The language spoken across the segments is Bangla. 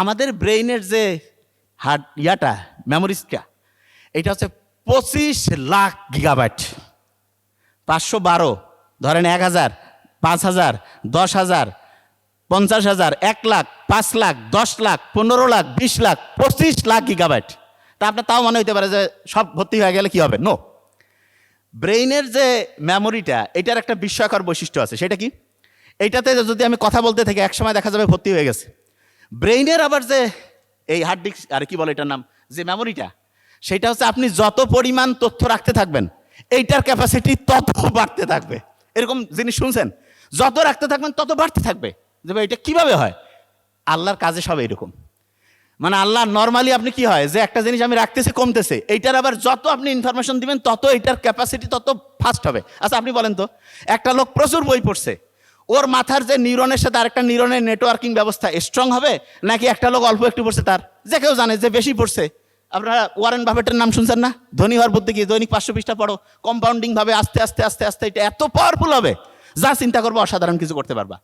আমাদের ব্রেইনের যে হার্ড মেমোরিজটা, এটা হচ্ছে 25 লাখ গিগাবাইট। 512, ধরেন 1000, 5000, 10,000, 50,000, 1 লাখ, 5 লাখ, 10 লাখ, 15 লাখ, 20 লাখ, 25 লাখ গিগাবাইট। তা আপনার তাও মনে হতে পারে যে সব ভর্তি হয়ে গেলে কি হবে। নো, ব্রেইনের যে মেমোরিটা, এটার একটা বিস্ময়কর বৈশিষ্ট্য আছে। সেটা কি? এইটাতে যদি আমি কথা বলতে থাকি একসময় দেখা যাবে ভর্তি হয়ে গেছে। ব্রেইনের আবার যে এই হার্ড ডিস্ক, আর কি বলে এটার নাম, যে মেমোরিটা, সেটা হচ্ছে আপনি যত পরিমাণ তথ্য রাখতে থাকবেন এইটার ক্যাপাসিটি তত বাড়তে থাকবে। এরকম জিনিস শুনছেন? যত রাখতে থাকবেন তত বাড়তে থাকবে। যে ভাই এটা কিভাবে হয়? আল্লাহর কাজে সব এইরকম। মানে আল্লাহ নর্মালি আপনি কি হয় যে একটা জিনিস আমি রাখতেছি কমতেছে, এইটার আবার যত আপনি ইনফরমেশন দিবেন তত এইটার ক্যাপাসিটি তত ফাস্ট হবে। আচ্ছা আপনি বলেন তো, একটা লোক প্রচুর বই পড়ছে, ওর মাথার যে নিউরনের সাথে আরেকটা নিউরনের নেটওয়ার্কিং ব্যবস্থা স্ট্রং হবে, নাকি একটা লোক অল্প একটু পড়ছে তার? যে কেউ জানে যে বেশি পড়ছে। আপনারা ওয়ারেন বাফেটের নাম শুনছেন না? ধনী হওয়ার বুদ্ধি কি, দৈনিক 500 পৃষ্ঠা পড়ো, কম্পাউন্ডিং ভাবে আস্তে আস্তে আস্তে আস্তে এটা এত পাওয়ারফুল হবে, যা চিন্তা করবো অসাধারণ কিছু করতে পারবা।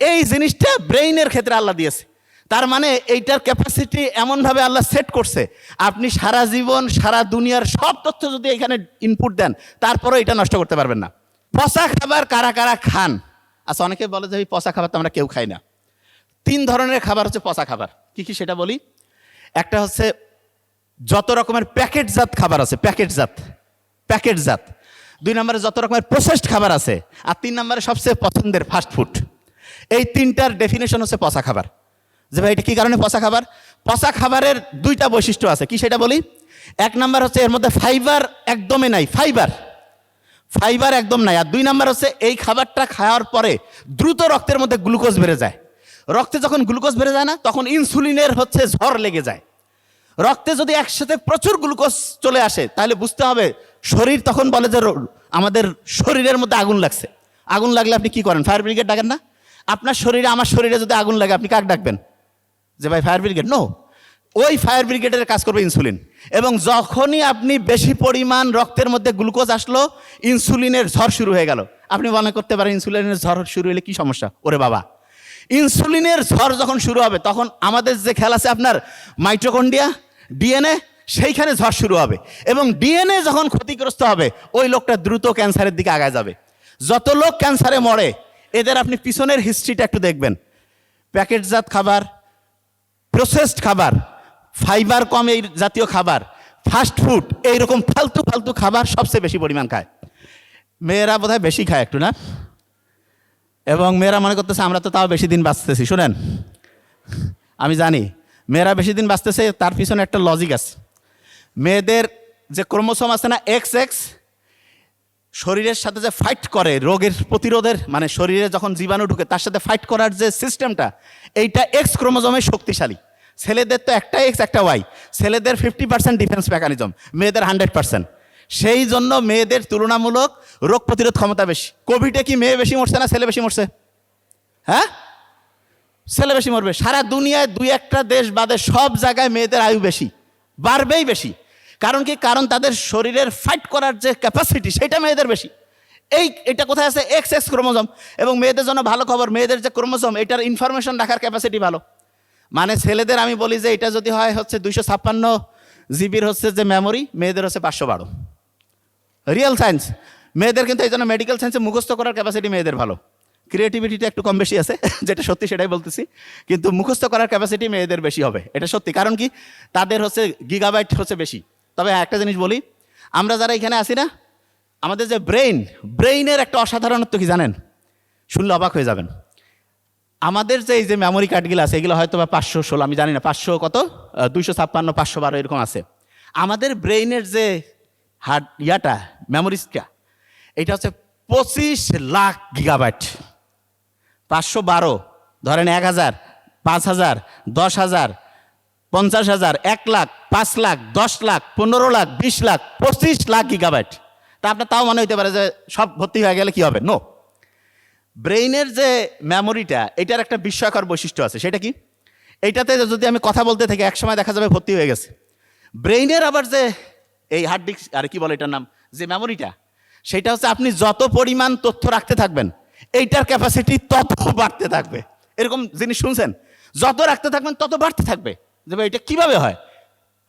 এই জিনিসটা ব্রেইনের ক্ষেত্রে আল্লাহ দিয়েছে। তার মানে এইটার ক্যাপাসিটি এমনভাবে আল্লাহ সেট করছে, আপনি সারা জীবন সারা দুনিয়ার সব তথ্য যদি এখানে ইনপুট দেন তারপরেও এটা নষ্ট করতে পারবেন না। পচা খাবার কারা কারা খান? আচ্ছা, অনেকে বলে যে এই পচা খাবার তো আমরা কেউ খাই না। 3 ধরনের খাবার হচ্ছে পচা খাবার। কি কি সেটা বলি। একটা হচ্ছে যত রকমের প্যাকেটজাত খাবার আছে, প্যাকেটজাত। 2 নম্বরে যত রকমের প্রসেসড খাবার আছে, আর 3 নম্বরে সবচেয়ে পছন্দের ফাস্ট ফুড। এই 3টার ডেফিনেশন হচ্ছে পচা খাবার। যে ভাই এটা কি কারণে পচা খাবার? পচা খাবারের 2টা বৈশিষ্ট্য আছে। কি সেটা বলি। 1 নম্বর হচ্ছে এর মধ্যে ফাইবার একদমই নাই, ফাইবার একদম নাই। আর 2 নম্বর হচ্ছে এই খাবারটা খাওয়ার পরে দ্রুত রক্তের মধ্যে গ্লুকোজ বেড়ে যায়। রক্তে যখন গ্লুকোজ বেড়ে যায় না, তখন ইনসুলিনের হচ্ছে ঝড় লেগে যায়। রক্তে যদি একসাথে প্রচুর গ্লুকোজ চলে আসে তাহলে বুঝতে হবে শরীর তখন বলে যে আমাদের শরীরের মধ্যে আগুন লাগছে। আগুন লাগলে আপনি কি করেন? ফায়ার ব্রিগেড ডাকেন না? আপনার শরীরে আমার শরীরে যদি আগুন লাগে আপনি কাকে ডাকবেন? যে ভাই ফায়ার ব্রিগেড? নো, ওই ফায়ার ব্রিগেডের কাজ করবে ইনসুলিন। এবং যখনই আপনি বেশি পরিমাণ রক্তের মধ্যে গ্লুকোজ আসলো, ইনসুলিনের ঝড় শুরু হয়ে গেল। আপনি মনে করতে পারেন ইনসুলিনের ঝড় শুরু হলে কি সমস্যা? ওরে বাবা, ইনসুলিনের ঝড় যখন শুরু হবে তখন আমাদের যে খেয়াল আছে আপনার মাইটোকন্ড্রিয়া, ডিএনএ, সেইখানে ঝড় শুরু হবে। এবং ডিএনএ যখন ক্ষতিগ্রস্ত হবে ওই লোকটা দ্রুত ক্যান্সারের দিকে আগায় যাবে। যত লোক ক্যান্সারে মরে এদের আপনি পিছনের হিস্ট্রিটা একটু দেখবেন। প্যাকেটজাত খাবার, প্রসেসড খাবার, ফাইবার কম এই জাতীয় খাবার, ফাস্ট ফুড, এইরকম ফালতু ফালতু খাবার সবচেয়ে বেশি পরিমাণ খায়। মেয়েরা বোধহয় বেশি খায় একটু, না? এবং মেয়েরা মনে করতেছে আমরা তো তাও বেশি দিন বাঁচতেছি। শুনেন, আমি জানি মেয়েরা বেশি দিন বাঁচতেছে, তার পিছনে একটা লজিক আছে। মেয়েদের যে ক্রোমোসোম আছে না, XX, শরীরের সাথে যে ফাইট করে রোগের প্রতিরোধের, মানে শরীরে যখন জীবাণু ঢুকে তার সাথে ফাইট করার যে সিস্টেমটা, এইটা X ক্রোমোজোমে শক্তিশালী। ছেলেদের তো একটা X একটা Y, ছেলেদের 50% ডিফেন্স মেকানিজম, মেয়েদের 100%। সেই জন্য মেয়েদের তুলনামূলক রোগ প্রতিরোধ ক্ষমতা বেশি। কোভিডে কি মেয়ে বেশি মরছে না ছেলে বেশি মরছে? হ্যাঁ, ছেলে বেশি মরবে। সারা দুনিয়ায় 2-1টা দেশ বাদে সব জায়গায় মেয়েদের আয়ু বেশি, বাড়বেই বেশি। কারণ কি? কারণ তাদের শরীরের ফাইট করার যে ক্যাপাসিটি সেটা মেয়েদের বেশি। এটা কোথায় আছে? XX chromosome. এবং মেয়েদের জন্য ভালো খবর, মেয়েদের যে ক্রোমোজোম এটার ইনফরমেশন রাখার ক্যাপাসিটি ভালো। মানে ছেলেদের আমি বলি যে এটা যদি হয় হচ্ছে 256 জিবির হচ্ছে যে মেমোরি, মেয়েদের হচ্ছে 512। Real science. মেয়েদের কিন্তু এই জন্য মেডিকেল সায়েন্সে মুখস্থ করার ক্যাপাসিটি মেয়েদের ভালো। ক্রিয়েটিভিটিটা একটু কম বেশি আছে, যেটা সত্যি সেটাই বলতেছি। কিন্তু মুখস্থ করার ক্যাপাসিটি মেয়েদের বেশি হবে, এটা সত্যি। কারণ কি? তাদের হচ্ছে গিগাবাইট হচ্ছে বেশি। তবে একটা জিনিস বলি, আমরা যারা এখানে আসি না, আমাদের যে ব্রেইনের একটা অসাধারণত্ব কি জানেন? শুনলে অবাক হয়ে যাবেন। আমাদের যে এই যে মেমোরি কার্ডগুলো আছে এগুলো হয়তো বা 516, আমি জানি না 500 কত, 256, 512 এরকম আছে। আমাদের ব্রেইনের যে হার্ড মেমোরিজটা, এটা হচ্ছে 25 লাখ গিগাবাইট। 512, ধরেন 1000, 5000, 10,000, 50,000, 1 লাখ, 5 লাখ, 10 লাখ, 15 লাখ, 20 লাখ, 25 লাখ গিগাবাইট। তা আপনার তাও মনে হতে পারে যে সব ভর্তি হয়ে গেলে কি হবে। নো, ব্রেইনের যে মেমোরিটা, এটার একটা বিস্ময়কর বৈশিষ্ট্য আছে। সেটা কি? এইটাতে যদি আমি কথা বলতে থাকি একসময় দেখা যাবে ভর্তি হয়ে গেছে। ব্রেইনের আবার যে এই হার্ড ডিস্ক, আর কি বলে এটার নাম, যে মেমোরিটা, সেটা হচ্ছে আপনি যত পরিমাণ তথ্য রাখতে থাকবেন এইটার ক্যাপাসিটি তত বাড়তে থাকবে। এরকম জিনিস শুনছেন? যত রাখতে থাকবেন তত বাড়তে থাকবে। যে ভাই এটা কিভাবে হয়?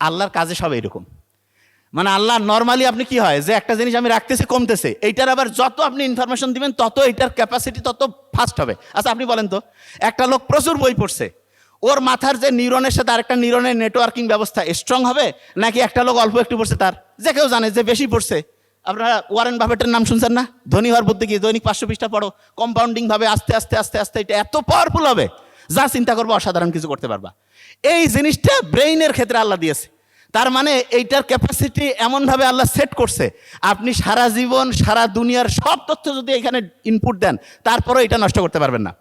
আল্লাহর কাজে সব এইরকম। মানে আল্লাহ নর্মালি আপনি কি হয় যে একটা জিনিস আমি রাখতেছি কমতেছে, এইটার আবার যত আপনি ইনফরমেশন দিবেন তত এইটার ক্যাপাসিটি তত ফাস্ট হবে। আচ্ছা আপনি বলেন তো, একটা লোক প্রচুর বই পড়ছে, ওর মাথার যে নিউরনের সাথে আরেকটা নিউরনের নেটওয়ার্কিং ব্যবস্থা স্ট্রং হবে, নাকি একটা লোক অল্প একটু পড়ছে তার? যে কেউ জানে যে বেশি পড়ছে। আপনারা ওয়ারেন বাফেটের নাম শুনছেন না? ধনী হওয়ার বুদ্ধি কি, দৈনিক 500 পৃষ্ঠা পড়ো, কম্পাউন্ডিং ভাবে আস্তে আস্তে আস্তে আস্তে এটা এত পাওয়ারফুল হবে, যা চিন্তা করবো অসাধারণ কিছু করতে পারবা। এই জিনিসটা ব্রেইনের ক্ষেত্রে আল্লাহ দিয়েছে। তার মানে এইটার ক্যাপাসিটি এমনভাবে আল্লাহ সেট করছে, আপনি সারা জীবন সারা দুনিয়ার সব তথ্য যদি এখানে ইনপুট দেন তারপরেও এটা নষ্ট করতে পারবেন না।